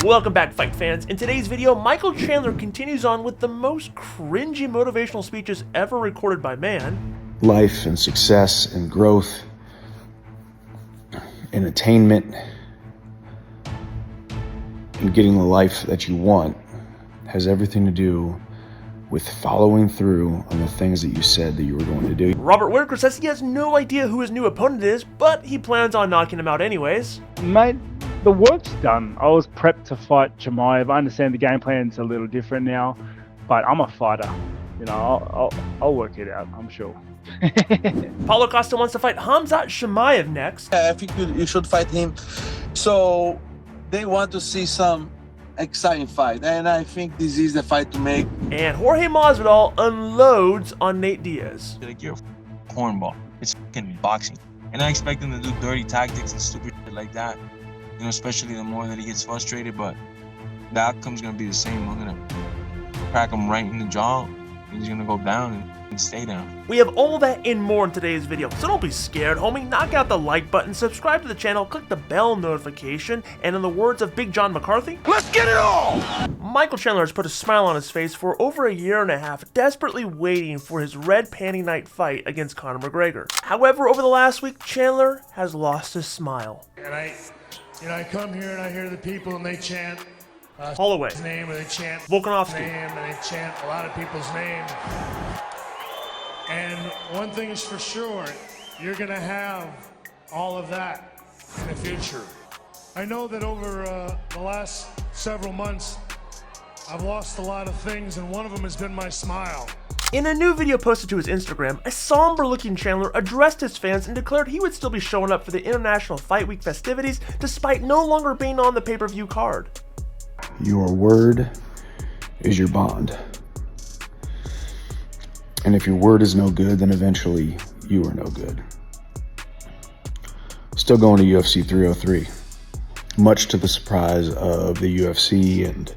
Welcome back, fight fans. In today's video, Michael Chandler continues on with the most cringy motivational speeches ever recorded by man. Life and success and growth and attainment and getting the life that you want has everything to do with following through on the things that you said that you were going to do. Robert Whittaker says he has no idea who his new opponent is, but he plans on knocking him out anyways. Mate, the work's done. I was prepped to fight Chimaev. I understand the game plan's a little different now, but I'm a fighter. You know, I'll work it out, I'm sure. Paulo Costa wants to fight Khamzat Chimaev next. I think you should fight him. So they want to see some exciting fight, and I think this is the fight to make. And Jorge Masvidal unloads on Nate Diaz. Like, you're a cornball. It's fucking boxing. And I expect him to do dirty tactics and stupid shit like that. You know, especially the more that he gets frustrated, but the outcome's gonna be the same. I'm gonna crack him right in the jaw, and he's gonna go down and stay down. We have all that and more in today's video, so don't be scared, homie. Knock out the like button, subscribe to the channel, click the bell notification, and in the words of Big John McCarthy, let's get it all! Michael Chandler has put a smile on his face for over a year and a half, desperately waiting for his red panty night fight against Conor McGregor. However, over the last week, Chandler has lost his smile. And I come here and I hear the people and they chant Holloway, his name, or they chant Volkanovski, name, and they chant a lot of people's name. And one thing is for sure, you're gonna have all of that in the future. I know that over the last several months, I've lost a lot of things, and one of them has been my smile. In a new video posted to his Instagram, a somber-looking Chandler addressed his fans and declared he would still be showing up for the International Fight Week festivities despite no longer being on the pay-per-view card. Your word is your bond. And if your word is no good, then eventually you are no good. Still going to UFC 303. Much to the surprise of the UFC and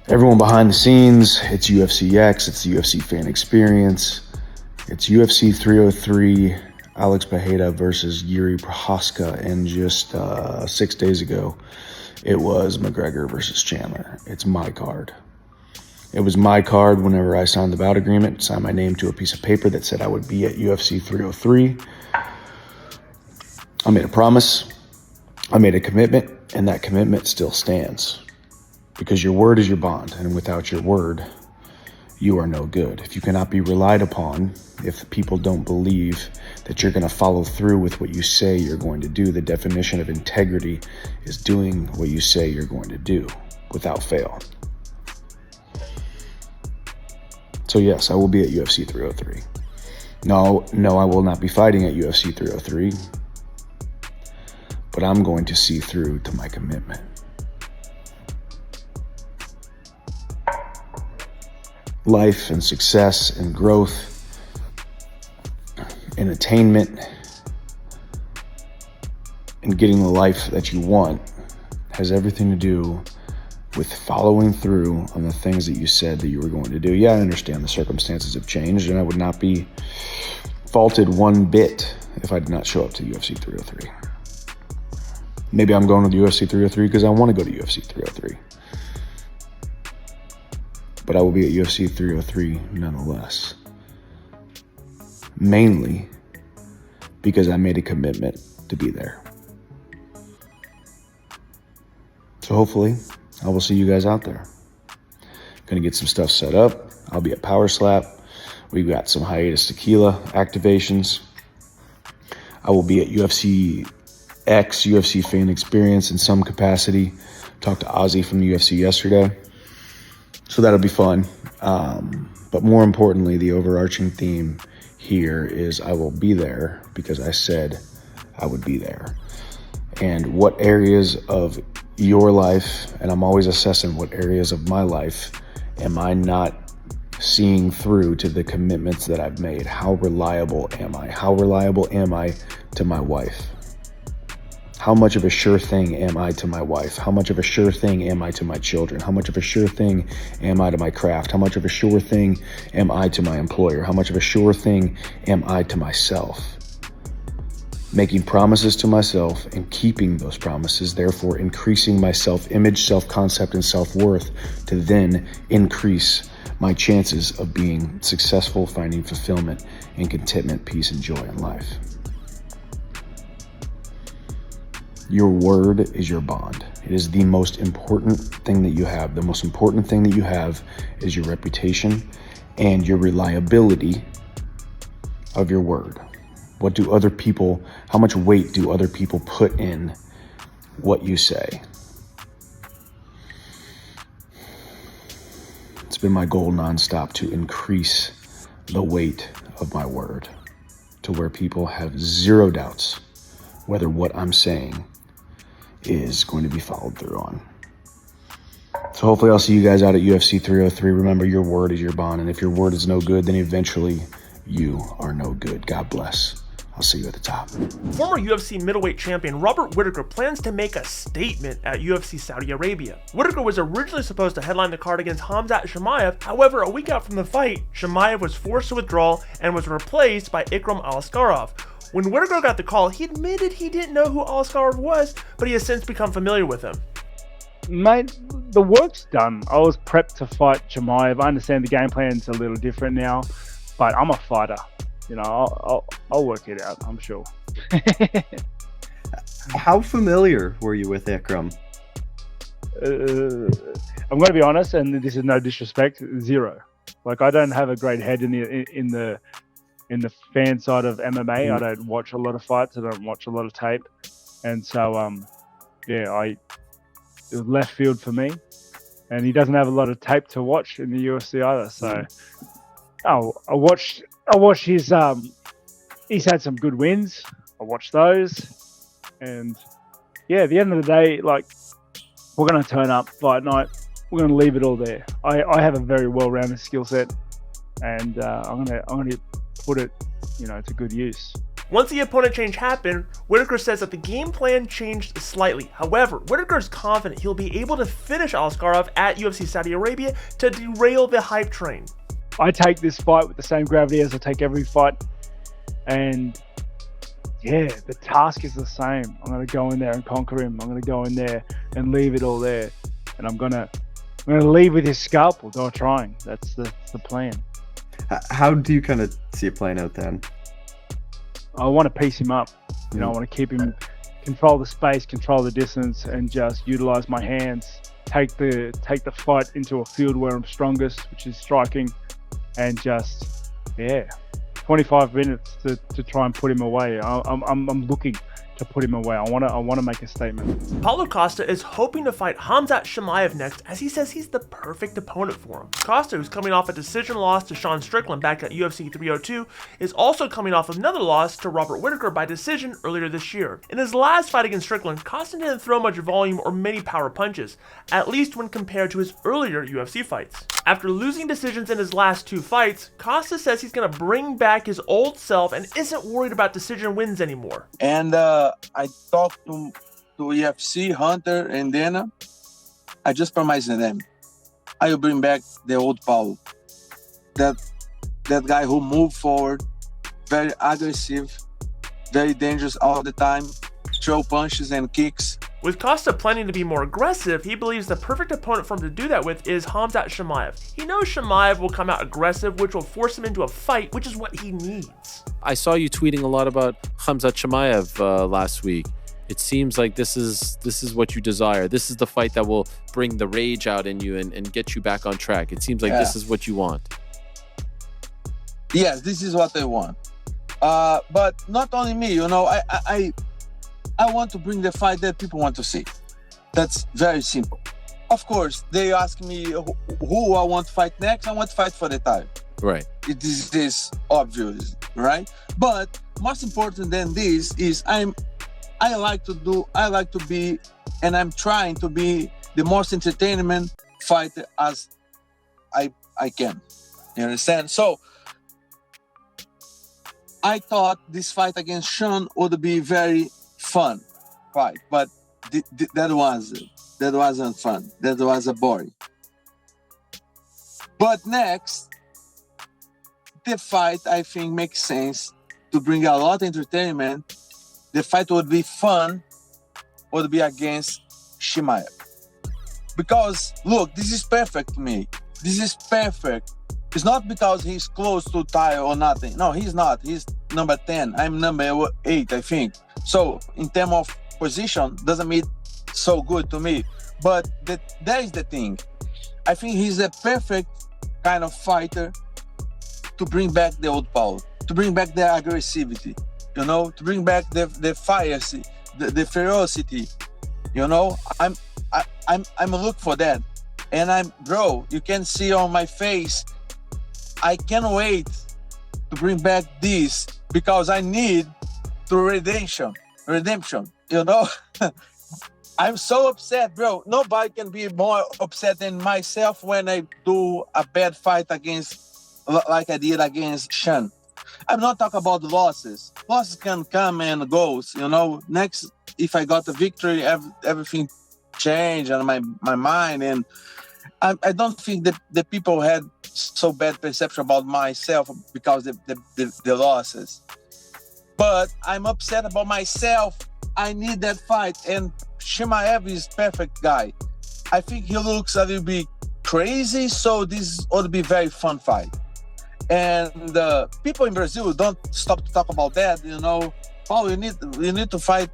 everyone behind the scenes. It's UFC X, it's the UFC fan experience. It's UFC 303, Alex Pereira versus Yuri Prochazka, and just 6 days ago, it was McGregor versus Chandler. It's my card. It was my card whenever I signed the bout agreement, signed my name to a piece of paper that said I would be at UFC 303. I made a promise, I made a commitment, and that commitment still stands. Because your word is your bond, and without your word, you are no good. If you cannot be relied upon, if people don't believe that you're going to follow through with what you say you're going to do, the definition of integrity is doing what you say you're going to do without fail. So yes, I will be at UFC 303. No, I will not be fighting at UFC 303, but I'm going to see through to my commitment. Life and success and growth and attainment and getting the life that you want has everything to do with following through on the things that you said that you were going to do. Yeah, I understand the circumstances have changed, and I would not be faulted one bit if I did not show up to UFC 303. Maybe I'm going to the UFC 303 because I want to go to UFC 303. But I will be at UFC 303 nonetheless. Mainly because I made a commitment to be there. So hopefully, I will see you guys out there. Gonna get some stuff set up. I'll be at Power Slap. We've got some Hiatus Tequila activations. I will be at UFC X, UFC fan experience in some capacity. Talked to Ozzy from the UFC yesterday. So that'll be fun. But more importantly, the overarching theme here is I will be there because I said I would be there. And what areas of your life, and I'm always assessing what areas of my life am I not seeing through to the commitments that I've made? How reliable am I? How reliable am I to my wife? How much of a sure thing am I to my wife? How much of a sure thing am I to my children? How much of a sure thing am I to my craft? How much of a sure thing am I to my employer? How much of a sure thing am I to myself? making promises to myself and keeping those promises, therefore increasing my self-image, self-concept, and self-worth to then increase my chances of being successful, finding fulfillment and contentment, peace, and joy in life. Your word is your bond. It is the most important thing that you have. The most important thing that you have is your reputation and your reliability of your word. How much weight do other people put in what you say? It's been my goal nonstop to increase the weight of my word to where people have zero doubts whether what I'm saying is going to be followed through on. So hopefully I'll see you guys out at UFC 303. Remember, your word is your bond, and if your word is no good, then eventually you are no good. God bless. I'll see you at the top. Former UFC middleweight champion Robert Whittaker plans to make a statement at UFC Saudi Arabia. Whittaker was originally supposed to headline the card against Khamzat Chimaev. However, a week out from the fight, Chimaev was forced to withdraw and was replaced by Ikram Aliskerov. When Whittaker got the call, he admitted he didn't know who Aliskerov was, but he has since become familiar with him. Mate, the work's done. I was prepped to fight Chimaev. I understand the game plan's a little different now, but I'm a fighter. You know, I'll work it out, I'm sure. How familiar were you with Ikram? I'm going to be honest, and this is no disrespect, zero. Like, I don't have a great head in the fan side of MMA. I don't watch a lot of fights. I don't watch a lot of tape, and so it was left field for me. And he doesn't have a lot of tape to watch in the UFC either. So, I watched his. He's had some good wins. I watched those, and at the end of the day, like, we're gonna turn up fight night. We're gonna leave it all there. I have a very well-rounded skill set, and I'm gonna put it, to good use. Once the opponent change happened, Whittaker says that the game plan changed slightly. However, Whittaker is confident he'll be able to finish Aliskerov at UFC Saudi Arabia to derail the hype train. I take this fight with the same gravity as I take every fight, and the task is the same. I'm going to go in there and conquer him. I'm going to go in there and leave it all there, and I'm going to leave with his scalpel. Go trying. That's the plan. How do you kind of see it playing out then? I want to piece him up. I want to keep him, control the space, control the distance, and just utilize my hands. Take the fight into a field where I'm strongest, which is striking, and just 25 minutes to try and put him away. I'm looking to put him away. I want to make a statement. Paulo Costa is hoping to fight Khamzat Chimaev next, as he says he's the perfect opponent for him. Costa, who's coming off a decision loss to Sean Strickland back at UFC 302, is also coming off another loss to Robert Whittaker by decision earlier this year. In his last fight against Strickland, Costa didn't throw much volume or many power punches, at least when compared to his earlier UFC fights. After losing decisions in his last two fights, Costa says he's going to bring back his old self and isn't worried about decision wins anymore. And I talked to UFC, Hunter, and Dana. I just promised them I will bring back the old Paulo. That guy who moved forward, very aggressive, very dangerous all the time, throw punches and kicks. With Costa planning to be more aggressive, he believes the perfect opponent for him to do that with is Khamzat Chimaev. He knows Chimaev will come out aggressive, which will force him into a fight, which is what he needs. I saw you tweeting a lot about Khamzat Chimaev last week. It seems like this is what you desire. This is the fight that will bring the rage out in you and get you back on track. It seems like this is what you want. Yes, this is what I want. But not only me, I want to bring the fight that people want to see. That's very simple. Of course, they ask me who I want to fight next. I want to fight for the title. Right. It is this obvious, right? But most important than this is I like to be, and I'm trying to be the most entertainment fighter as I can. You understand? So I thought this fight against Sean would be very fun fight, but that wasn't fun. That was a boring. But next, the fight I think makes sense to bring a lot of entertainment. the fight would be fun would be against Chimaev. Because, look, this is perfect to me. This is perfect. It's not because he's close to tie or nothing. No, he's not. He's number 10. I'm number 8, I think. So, in terms of position, doesn't mean so good to me. But that is the thing. I think he's a perfect kind of fighter to bring back the old Paulo, to bring back the aggressivity, you know, to bring back the fire, the ferocity, you know. I'm looking for that, and bro, you can see on my face, I can't wait to bring back this because I need to redemption, you know. I'm so upset, bro. Nobody can be more upset than myself when I do a bad fight against, like I did against Sean. I'm not talking about losses. Losses can come and go, you know. Next, if I got the victory, everything changed in my mind. And I don't think that the people had so bad perception about myself because the losses. But I'm upset about myself. I need that fight. And Chimaev is perfect guy. I think he looks a little bit crazy, so this ought to be a very fun fight. And people in Brazil don't stop to talk about that, you know. Paulo, you need to fight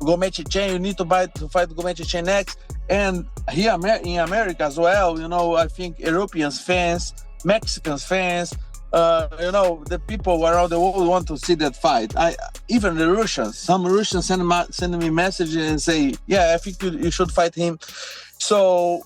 Gomeche Chen. You need to fight Gomeche Chen next. And here in America as well, you know, I think Europeans fans, Mexicans fans, you know, the people around the world want to see that fight. Even the Russians, some Russians send me messages and say, yeah, I think you should fight him. So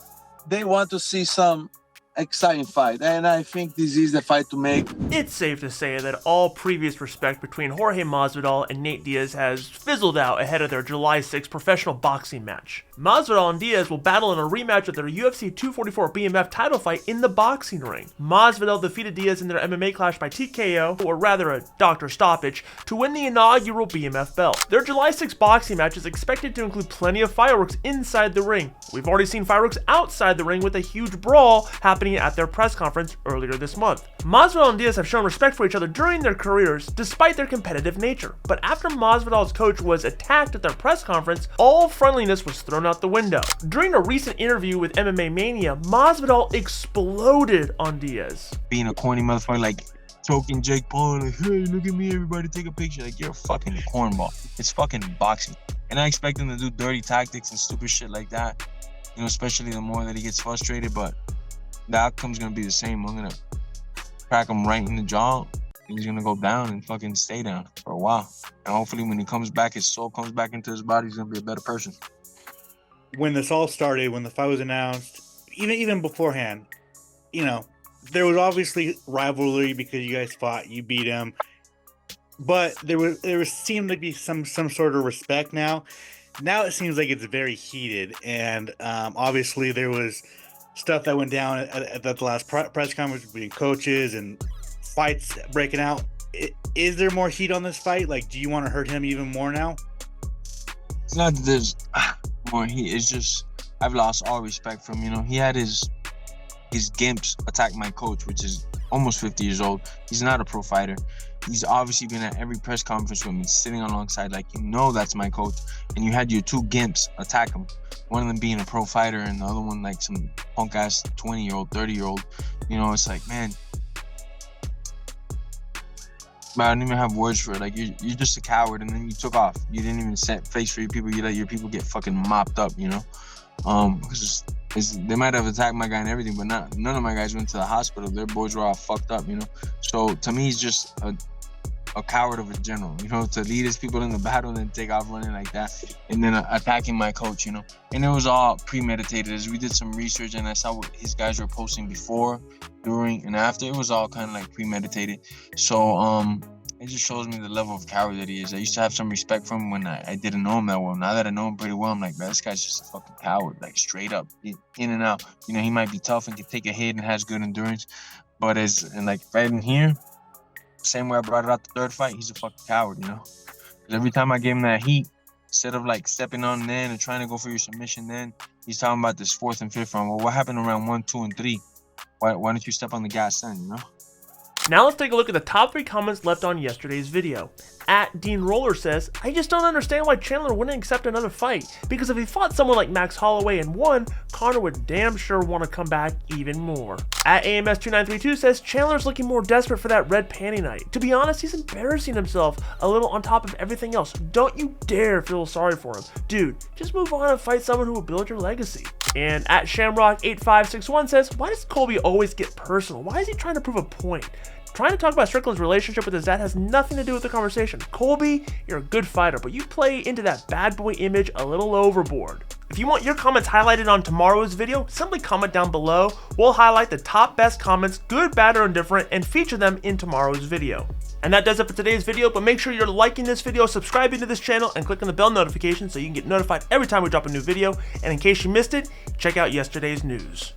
they want to see some exciting fight, and I think this is the fight to make. It's safe to say that all previous respect between Jorge Masvidal and Nate Diaz has fizzled out ahead of their July 6th professional boxing match. Masvidal and Diaz will battle in a rematch of their UFC 244 BMF title fight in the boxing ring. Masvidal defeated Diaz in their MMA clash by TKO, or rather a doctor stoppage, to win the inaugural BMF belt. Their July 6th boxing match is expected to include plenty of fireworks inside the ring. We've already seen fireworks outside the ring with a huge brawl happening at their press conference earlier this month. Masvidal and Diaz have shown respect for each other during their careers, despite their competitive nature. But after Masvidal's coach was attacked at their press conference, all friendliness was thrown out the window. During a recent interview with MMA Mania, Masvidal exploded on Diaz. Being a corny motherfucker, like choking Jake Paul, like, hey, look at me, everybody take a picture. Like, you're a fucking cornball. It's fucking boxing. And I expect him to do dirty tactics and stupid shit like that, you know, especially the more that he gets frustrated, but the outcome's gonna be the same. I'm gonna crack him right in the jaw. He's gonna go down and fucking stay down for a while. And hopefully when he comes back, his soul comes back into his body, he's gonna be a better person. When this all started, when the fight was announced, even beforehand, you know, there was obviously rivalry because you guys fought, you beat him. But there seemed to be some sort of respect now. Now it seems like it's very heated, and obviously there was stuff that went down at the last press conference between coaches and fights breaking out. Is there more heat on this fight? Like, do you want to hurt him even more now? It's not that there's more heat. It's just I've lost all respect from him. You know, he had his gimps attack my coach, which is almost 50 years old. He's not a pro fighter. He's obviously been at every press conference with me, sitting alongside, like, you know, that's my coach. And you had your two gimps attack him. One of them being a pro fighter and the other one like some punk ass 20-year-old, 30-year-old. You know, it's like, man, but I don't even have words for it. Like, you're just a coward, and then you took off. You didn't even set face for your people. You let your people get fucking mopped up, you know? Because they might have attacked my guy and everything, but none of my guys went to the hospital. Their boys were all fucked up, you know? So to me, he's just a coward of a general, you know, to lead his people in the battle and then take off running like that, and then attacking my coach, you know. And it was all premeditated. As we did some research and I saw what his guys were posting before, during, and after, it was all kind of like premeditated. So it just shows me the level of coward that he is. I used to have some respect for him when I didn't know him that well. Now that I know him pretty well, I'm like, man, this guy's just a fucking coward, like straight up, in and out. You know, he might be tough and can take a hit and has good endurance, but like right in here, same way I brought it out the third fight, he's a fucking coward, you know? Because every time I gave him that heat, instead of like stepping on then and trying to go for your submission then, he's talking about this fourth and fifth round. Well, what happened around 1, 2, and 3? Why don't you step on the gas then, you know? Now let's take a look at the top 3 comments left on yesterday's video. At Dean Roller says, I just don't understand why Chandler wouldn't accept another fight, because if he fought someone like Max Holloway and won, Conor would damn sure want to come back even more. At AMS2932 says, Chandler's looking more desperate for that red panty night. To be honest, he's embarrassing himself a little on top of everything else. Don't you dare feel sorry for him. Dude, just move on and fight someone who will build your legacy. And at Shamrock8561 says, why does Colby always get personal? Why is he trying to prove a point? Trying to talk about Strickland's relationship with his dad has nothing to do with the conversation. Colby, you're a good fighter, but you play into that bad boy image a little overboard. If you want your comments highlighted on tomorrow's video, simply comment down below. We'll highlight the top best comments, good, bad, or indifferent, and feature them in tomorrow's video. And that does it for today's video, but make sure you're liking this video, subscribing to this channel, and clicking the bell notification so you can get notified every time we drop a new video. And in case you missed it, check out yesterday's news.